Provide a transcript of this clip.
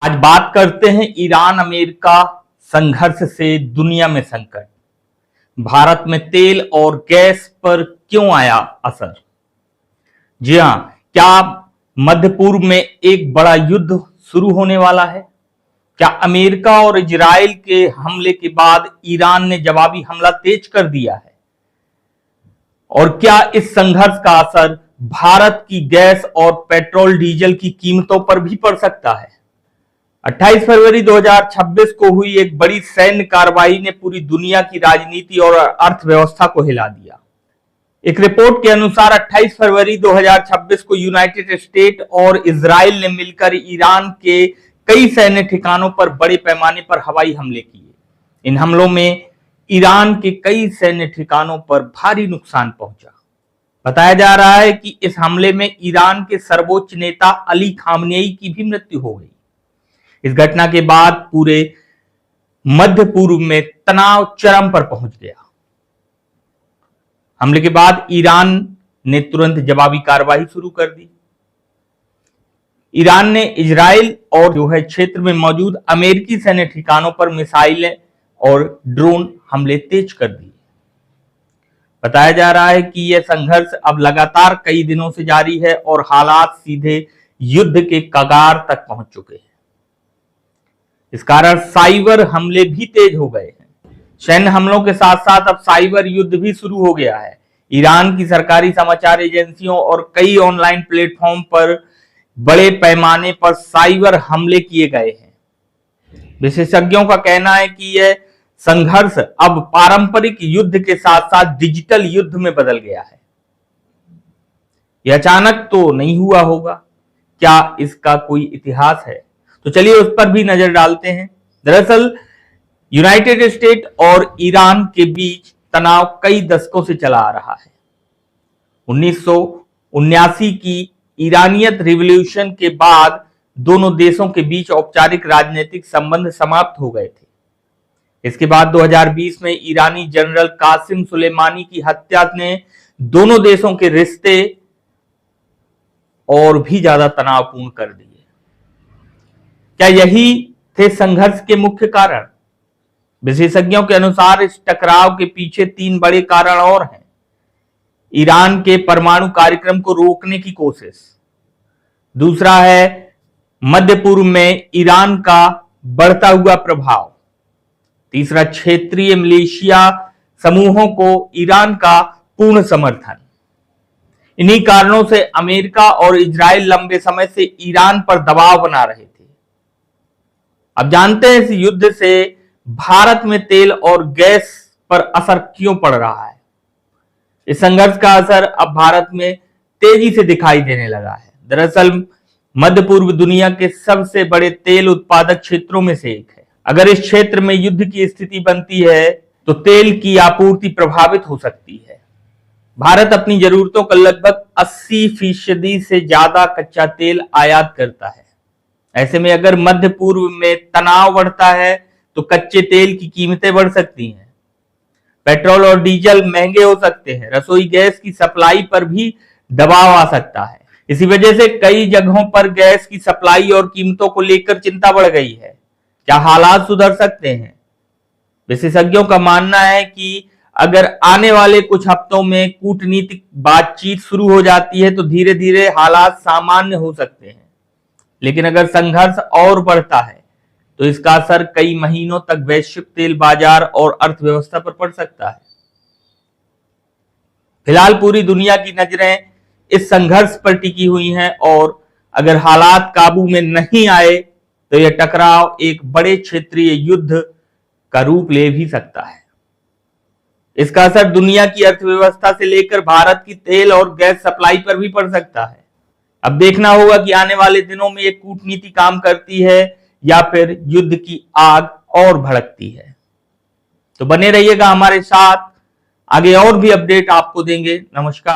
आज बात करते हैं ईरान अमेरिका संघर्ष से दुनिया में संकट। भारत में तेल और गैस पर क्यों आया असर? जी हां, क्या मध्य पूर्व में एक बड़ा युद्ध शुरू होने वाला है? क्या अमेरिका और इजराइल के हमले के बाद ईरान ने जवाबी हमला तेज कर दिया है? और क्या इस संघर्ष का असर भारत की गैस और पेट्रोल डीजल की कीमतों पर भी पड़ सकता है? 28 फरवरी 2026 को हुई एक बड़ी सैन्य कार्रवाई ने पूरी दुनिया की राजनीति और अर्थव्यवस्था को हिला दिया। एक रिपोर्ट के अनुसार 28 फरवरी 2026 को यूनाइटेड स्टेट और इजराइल ने मिलकर ईरान के कई सैन्य ठिकानों पर बड़े पैमाने पर हवाई हमले किए। इन हमलों में ईरान के कई सैन्य ठिकानों पर भारी नुकसान पहुंचा। बताया जा रहा है कि इस हमले में ईरान के सर्वोच्च नेता अली खामनेई की भी मृत्यु हो गई। इस घटना के बाद पूरे मध्य पूर्व में तनाव चरम पर पहुंच गया। हमले के बाद ईरान ने तुरंत जवाबी कार्रवाई शुरू कर दी। ईरान ने इजराइल और क्षेत्र में मौजूद अमेरिकी सैन्य ठिकानों पर मिसाइलें और ड्रोन हमले तेज कर दिए। बताया जा रहा है कि यह संघर्ष अब लगातार कई दिनों से जारी है और हालात सीधे युद्ध के कगार तक पहुंच चुके हैं। इस कारण साइबर हमले भी तेज हो गए हैं। सैन्य हमलों के साथ साथ अब साइबर युद्ध भी शुरू हो गया है। ईरान की सरकारी समाचार एजेंसियों और कई ऑनलाइन प्लेटफॉर्म पर बड़े पैमाने पर साइबर हमले किए गए हैं। विशेषज्ञों का कहना है कि यह संघर्ष अब पारंपरिक युद्ध के साथ साथ डिजिटल युद्ध में बदल गया है। यह अचानक तो नहीं हुआ होगा। क्या इसका कोई इतिहास है? तो चलिए उस पर भी नजर डालते हैं। दरअसल यूनाइटेड स्टेट और ईरान के बीच तनाव कई दशकों से चला आ रहा है। 1979 की ईरानियत रिवॉल्यूशन के बाद दोनों देशों के बीच औपचारिक राजनीतिक संबंध समाप्त हो गए थे। इसके बाद 2020 में ईरानी जनरल कासिम सुलेमानी की हत्या ने दोनों देशों के रिश्ते और भी ज्यादा तनावपूर्ण कर दिए। क्या यही थे संघर्ष के मुख्य कारण? विशेषज्ञों के अनुसार इस टकराव के पीछे 3 बड़े कारण और हैं। ईरान के परमाणु कार्यक्रम को रोकने की कोशिश, दूसरा है मध्य पूर्व में ईरान का बढ़ता हुआ प्रभाव, तीसरा क्षेत्रीय मिलिशिया समूहों को ईरान का पूर्ण समर्थन। इन्हीं कारणों से अमेरिका और इजराइल लंबे समय से ईरान पर दबाव बना रहे थे। अब जानते हैं इस युद्ध से भारत में तेल और गैस पर असर क्यों पड़ रहा है। इस संघर्ष का असर अब भारत में तेजी से दिखाई देने लगा है। दरअसल मध्य पूर्व दुनिया के सबसे बड़े तेल उत्पादक क्षेत्रों में से एक है। अगर इस क्षेत्र में युद्ध की स्थिति बनती है तो तेल की आपूर्ति प्रभावित हो सकती है। भारत अपनी जरूरतों का लगभग 80% से ज्यादा कच्चा तेल आयात करता है। ऐसे में अगर मध्य पूर्व में तनाव बढ़ता है तो कच्चे तेल की कीमतें बढ़ सकती हैं। पेट्रोल और डीजल महंगे हो सकते हैं। रसोई गैस की सप्लाई पर भी दबाव आ सकता है। इसी वजह से कई जगहों पर गैस की सप्लाई और कीमतों को लेकर चिंता बढ़ गई है। क्या हालात सुधर सकते हैं? विशेषज्ञों का मानना है कि अगर आने वाले कुछ हफ्तों में कूटनीतिक बातचीत शुरू हो जाती है तो धीरे धीरे हालात सामान्य हो सकते हैं। लेकिन अगर संघर्ष और बढ़ता है तो इसका असर कई महीनों तक वैश्विक तेल बाजार और अर्थव्यवस्था पर पड़ सकता है। फिलहाल पूरी दुनिया की नजरें इस संघर्ष पर टिकी हुई हैं और अगर हालात काबू में नहीं आए तो यह टकराव एक बड़े क्षेत्रीय युद्ध का रूप ले भी सकता है। इसका असर दुनिया की अर्थव्यवस्था से लेकर भारत की तेल और गैस सप्लाई पर भी पड़ सकता है। अब देखना होगा कि आने वाले दिनों में यह कूटनीति काम करती है या फिर युद्ध की आग और भड़कती है। तो बने रहिएगा हमारे साथ, आगे और भी अपडेट आपको देंगे। नमस्कार।